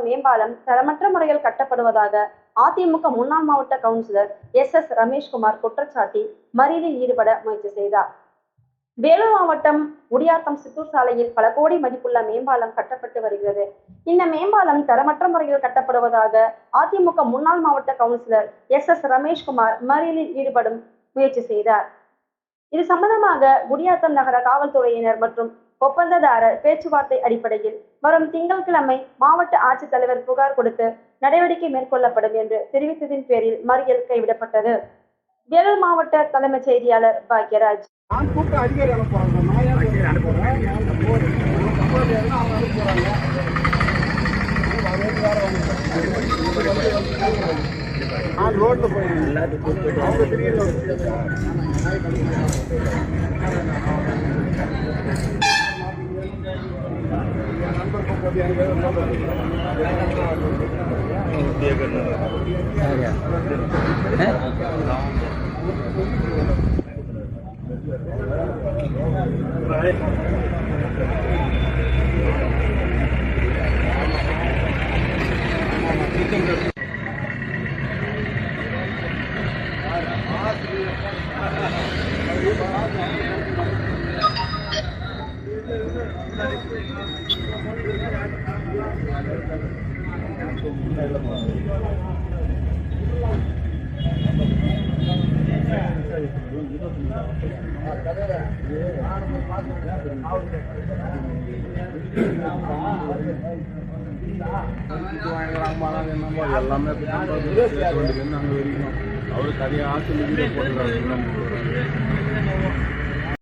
ஈடுபடும் மேம்பாலம் தரமற்ற முறையில் கட்டப்படுவதாக அதிமுக முன்னாள் மாவட்ட கவுன்சிலர் எஸ் ரமேஷ்குமார் குற்றச்சாட்டி மறியலில் ஈடுபட முயற்சி செய்தார். வேலூர் மாவட்டம் குடியாத்தம் சித்தூர் சாலையில் பல கோடி மதிப்புள்ள மேம்பாலம் கட்டப்பட்டு வருகிறது. இந்த மேம்பாலம் தரமற்ற முறையில் கட்டப்படுவதாக அதிமுக முன்னாள் மாவட்ட கவுன்சிலர் எஸ் ரமேஷ்குமார் மறியலில் ஈடுபடும் முயற்சி செய்தார். இது சம்பந்தமாக குடியாத்தம் நகர காவல்துறையினர் மற்றும் ஒப்பந்ததாரர் பேச்சுவார்த்தை அடிப்படையில் வரும் திங்கட்கிழமை மாவட்ட ஆட்சித்தலைவர் புகார் கொடுத்து நடவடிக்கை மேற்கொள்ளப்படும் என்று தெரிவித்ததின் பேரில் மறியல் கைவிடப்பட்டது. வேலூர் மாவட்ட தலைமைச் செய்தியாளர் பாக்யராஜ். எல்லாமே அவருக்கு அதிக ஆசை